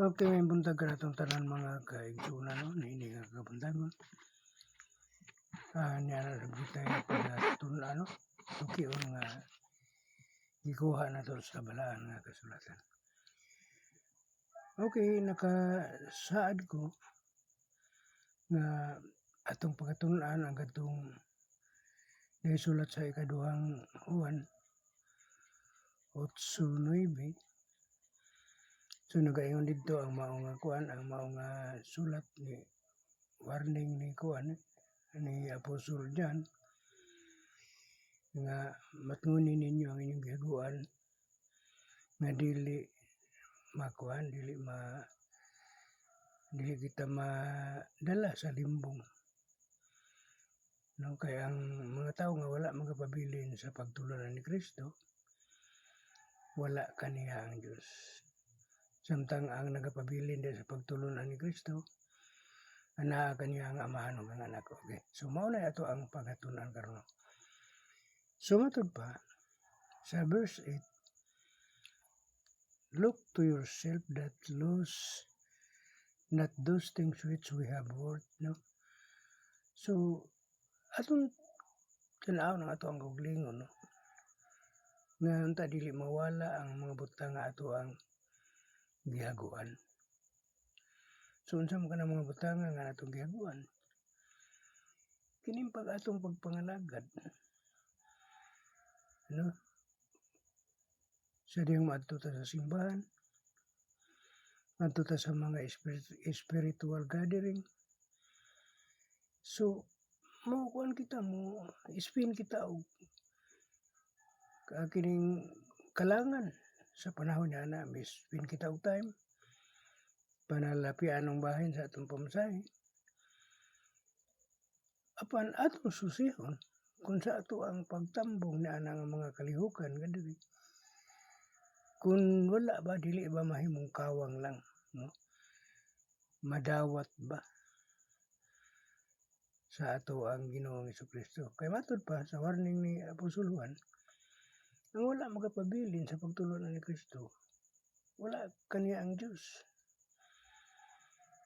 Okay, may buntag ka natong tanan mga kaigsunan no, naini nga kabuntagon. Niya na nabitay pagtun ano, tukion nga gikuha na to sa balaan nga kasulatan. Okay, nakasaad ko nga atong pagkatun-an ang katong naisulat sa ikaduhang Juan 8:9. So nagaingon dito ang mao nga kuan, ang mao nga sulat ni warning ni kuan ni Apostol John nga matngunin ninyo ang inyong gihaguan nga dili kita madala sa limbong. No, kaya ang mga tao nga wala magapabilin sa pagtulungan ni Kristo, wala kaniya ang Dios. Samtang ang nagapabilin din sa pagtulungan ni Kristo, ana kaniya ang amahan ng anak. Okay. So mao na ato ang pagatunan karon. Sumatod pa sa verse 8, look to yourself that lose not those things which we have worth, no? So atong tanaw ng ato ang kaugalingon, no? Nga unta dili mawala ang mga butang nga ato ang gihaguan. So unsa man kanang mga butang nga atong gihaguan? Kining atong pagpangalagad, no? Sa diyang maadto ta sa simbahan, maadto ta sa mga spiritual gathering. So mo kuan kita mo spend kita og kining kalangan sa panahon niya na spend kita og time panalapian ang bahin sa atong pamasahe. Apan atong susihon kung sa ato ang pagtambong na nga mga kalihukan kadiri. Kung wala ba, dili ba mahimong kawang lang, no? Madawat ba sa ato ang Ginoong Jesucristo? Kay matud pa sa warning ni Apostol Juan, ang wala magapabilin sa pagtulungan ni Kristo, wala kaniya ang Dios.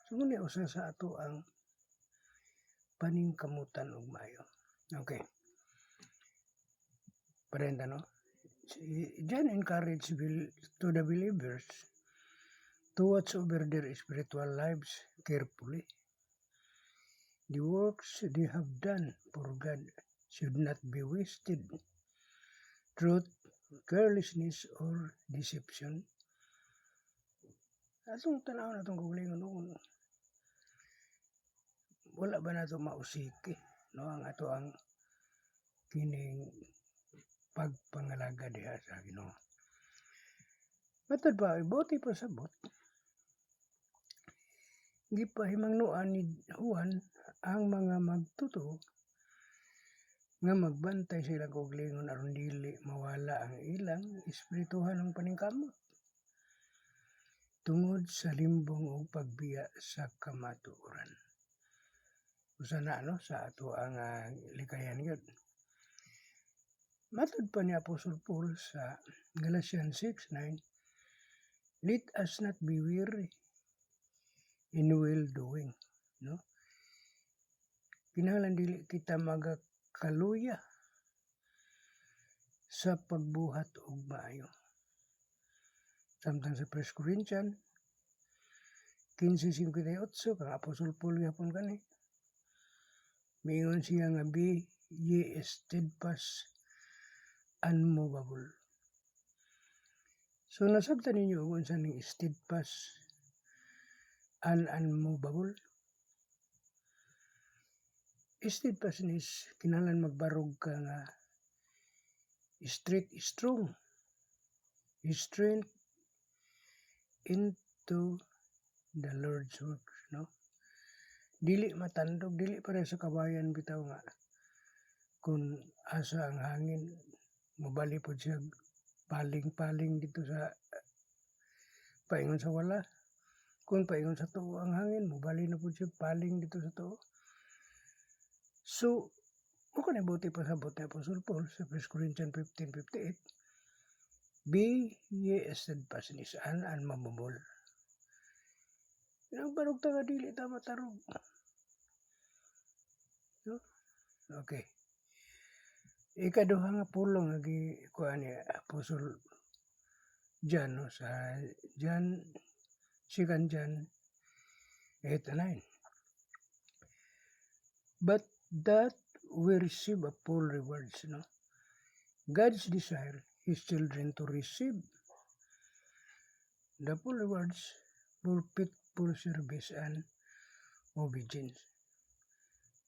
So muna usa sa ato ang paningkamutan og maayo. Okay. Parenta no? John encouraged to the believers to watch over their spiritual lives carefully. The works they have done for God should not be wasted through carelessness or deception. Atong tanaw na itong kaugalingon noon, wala ba na ito mausiki, no? Ang ato ang kining pagpangalaga diha sa Ginoo. Matod pa, ibuti pa sabot, gipahimangnuan ni Juan ang mga magtuto nga magbantay sila kaugalingon aron dili mawala ang ilang espirituhan ng paningkamot tungod sa limbong o pagbiya sa kamatuoran. Usa na no sa ato ang likayan gyud. Matod pa ni Apostol Paul sa Galatians 6:9, let us not be weary in well-doing, no? Kinahanglan dili kita magakaluya sa pagbuhat og maayo. Samtang sa 1 Corinthians 15:58, kang Apostol Paul gyapon kani, miingon siya nga be ye steadfast, unmovable. So nasabtan ninyo kung unsa ning steadfast and unmovable? Steadfastness, kinahanglan magbarog ka nga strong, strength into the Lord's works, no? Dili matandog, dili para sa kabayan bitaw nga kung asa ang hangin, mabali po siya paling-paling dito sa paingon sa wala. Kung paingon sa tuo ang hangin, mabali na po siya paling dito sa tuo. So, kung kanibuti pa sa ni Apostol Paul sa 1 Corinthians 15:58, be ye steadfastness and unmovable. Nagbarog ta nga dili ta matarog. No? Okay. Ikaduha nga pulong nga kuan ni Apostol John no, sa John 2 John 8-9. But that we receive a full rewards, no? God's desire His children to receive the full rewards for faithful service and obedience.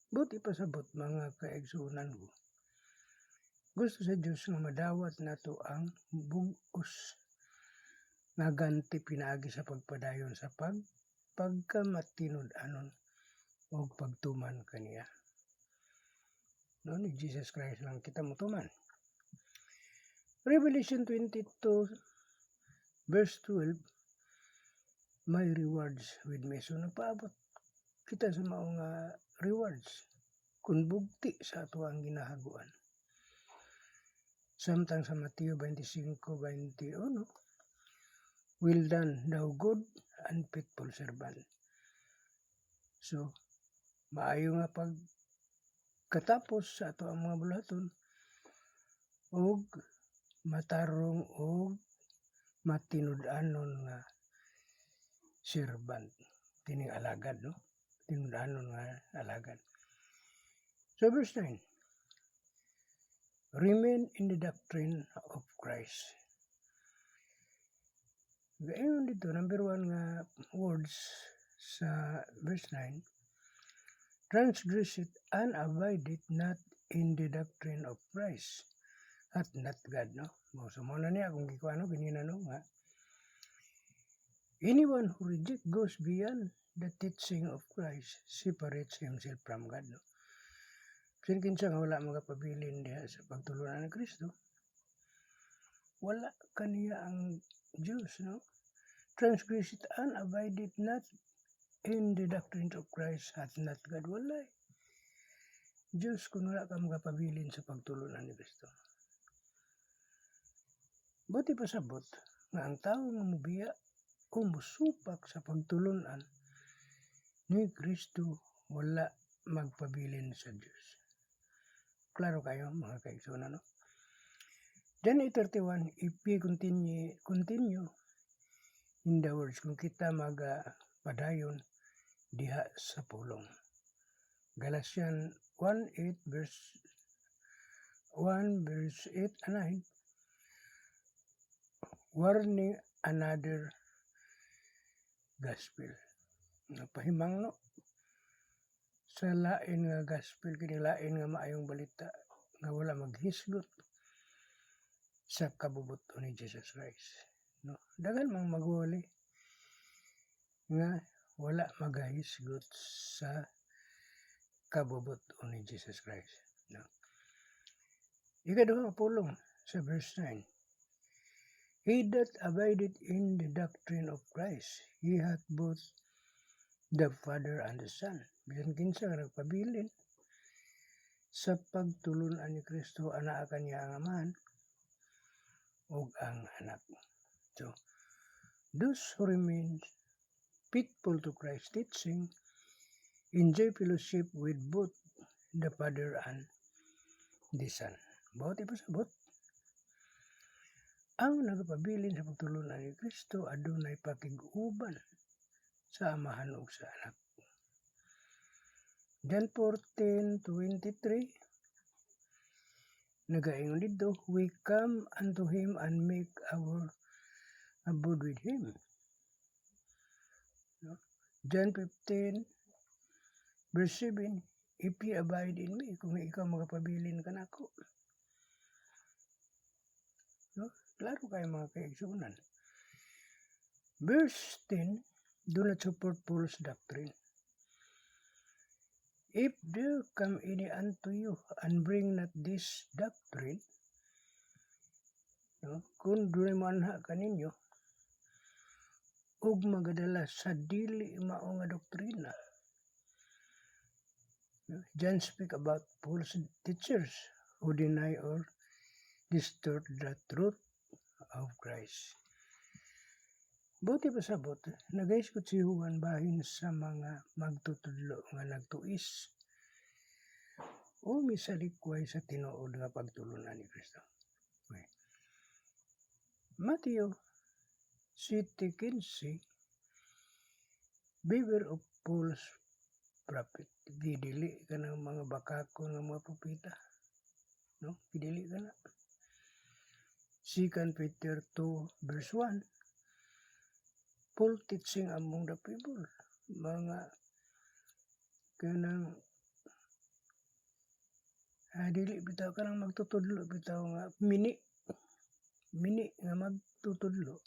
Buti pasabot mga kaigsunan ko. Gusto sa Diyos nga madawat nato ang bugos nga ganti pinaagi sa pagpadayon sa pagkamatinud-anon o pagtuman kaniya. No, ni Jesus Christ lang kita mutuman. Revelation 22 verse 12, may rewards with me. So nagpaabot kita sa maong rewards kung bugti sa ato ang ginahaguan. Samtang sa Mateo 25:21, well done, thou good and faithful servant. So, maayo nga pagkatapos sa ato ang mga bulaton og matarong og matinud-anon nga servant, tining alagad, no? Tinud-anon nga alagad. So verse 9, remain in the doctrine of Christ. Gayon dito, number 1 nga words sa verse 9, transgress it and abide it not in the doctrine of Christ at not God, no? So muna niya kung gikuano ganina no nga anyone who goes beyond the teaching of Christ separates himself from God, no? Sin kinsa nga wala magapabilin diha sa pagtulunan ng Kristo, wala kaniya ang Diyos, no? Transgress it and abide it not in the doctrine of Christ at not God. Wala Diyos kung wala ka magapabilin sa pagtulunan ni Kristo. Buti pasabot nga ang tao nga mubiya o musupak sa pagtulunan ni Kristo wala magpabilin sa Diyos. Klaro kayo mga kaigsunan, no? Then 31, if we continue in the words, kung kita magpadayon diha sa pulong. Galatians 1 verse 8 and 9, warning another gospel. Napahimang no sa lain nga gospel, kini lain nga maayong balita nga wala maghisgot sa kabubuton ni Jesus Christ, no? Dagan mang magwali nga wala magahisgot sa kabubuton ni Jesus Christ, no? Ikaduha pulong sa verse 9, he that abideth in the doctrine of Christ, he hath both the Father and the Son. Bisan kinsa nga nagpabilin sa pagtulunan ni Kristo, anaa kaniya ang Amahan ug ang Anak. So, those who remain faithful to Christ's teaching enjoy fellowship with both the Father and the Son. Bawat ipasabot, ang nagapabilin sa pagtulunan ni Kristo adunay pakig-uban sa Amahan ug sa Anak. John 14:23, nagaingon dito, we come unto Him and make our abode with Him. No? John 15 verse 7, if ye abide in me, kung ikaw magapabilin ka nako. No? Klaro kayo mga kaigsunan. Verse 10, do not support false doctrine. If there come any unto you and bring not this doctrine, no, kung doon manha kaninyo, ug magadala sa dili mao nga doktrina. No? John speak about false teachers who deny or distort the truth of Christ. Buti pasabot nagaisgot si Juan bahin sa mga magtutudlo nga nagtuis o misalikway sa tinuod nga pagtulunan ni Kristo. Okay. Mateo 7:15 Beware of false prophet. Gidili ka ng mga bakako ng mga propeta. No? Gidili ka na. 2 Peter 2:1 Full teaching among the people. Mga kanang dili bitaw ka nang magtutudlo bitaw nga mini nga magtutudlo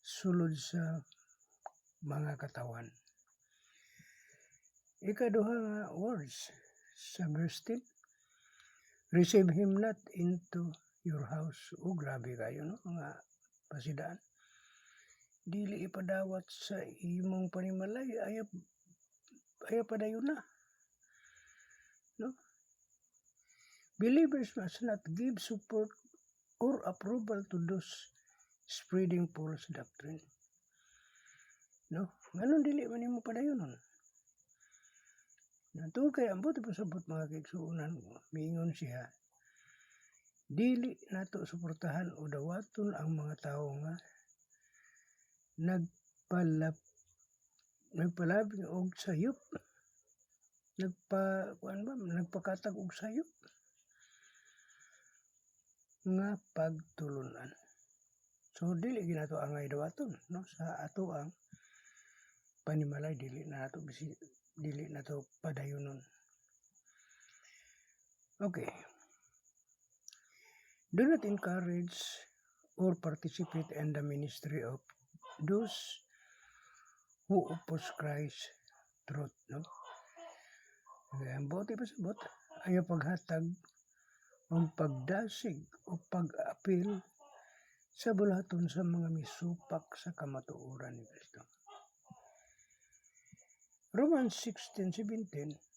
sulod sa mga katawan. Ikaduha nga words sa verse 10, receive him not into your house. Grabe kayo, no? Nga pasidaan. Dili ipadawat sa imong panimalay, ayaw padayon na. No? Believers must not give support or approval to those spreading false doctrine. No? Ngayon dili man imo padayonon. Natuo kay ambot pasabot mga kaigsuonan, miingon siya, dili nato suportahan o dawaton ang mga tao nga nagpalabing og sayop, nagpakatag og sayop nga pagtulunan. So dili ginato angay dawaton, no, sa ato ang panimalay, dili nato padayonon. Okay. Do not encourage or participate in the ministry of those who oppose Christ truth, no? Ang buti pasabot ayaw paghatag o pagdasig o pag-apil sa bulaton sa mga misupak sa kamatuoran ni Kristo. Romans 16:17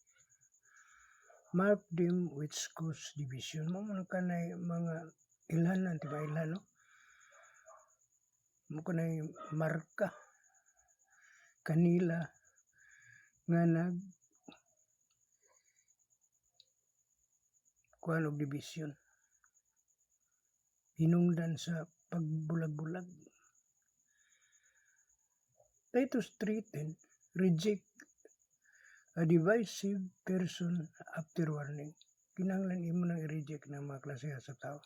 mark them which cause division. Mo kanay mga ilhanan, tiba ilhan, no? Mo kanay marka kanila nga kuan og division. Hinungdan sa pagbulag-bulag. Titus 3:10 reject a divisive person after warning. Kinahanglan imo nang i-reject ng mga klase sa tao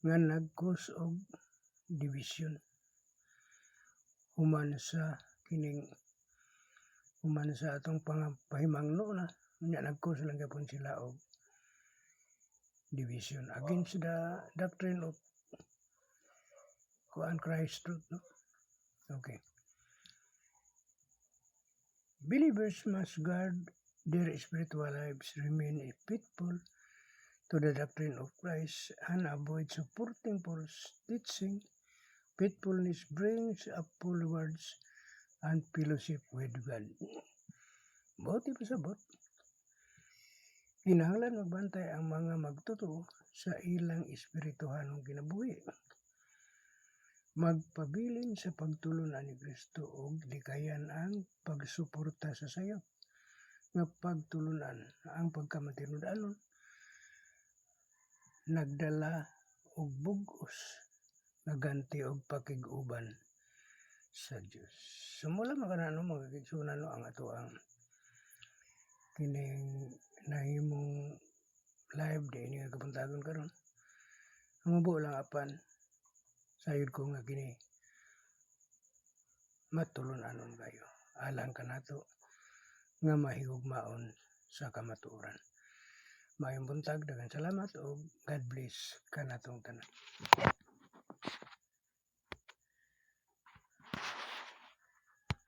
nga nag-cause og division. Human sa atong pahimangno na nya nag-cause lang gyapon sila og division against the doctrine of Christ truth, no? Okay. Believers must guard their spiritual lives, remain faithful to the doctrine of Christ, and avoid supporting false teaching. Faithfulness brings up followers and fellowship with God. Buti pasabot, kinahanglan magbantay ang mga magtutuo sa ilang espirituhanong kinabuhi. Magpabilin sa pagtulunan ni Kristo ug likayan ang pagsuporta sa sayop nga pagtulunan. Ang pagkamatinud-anon nagdala og bug-os nga ganti og pakig-uban sa Dios. Sumula makanano mga kaigsuonan, no, ang ato ang kining nahimong live day ni kapuntagon karon. Ang mabuo lang apan sayod ko nga kini matulun-anon kayo. Alang kanato nga mahigugmaon sa kamatuoran. Maayong buntag, daghang salamat o God bless kanatong tanan.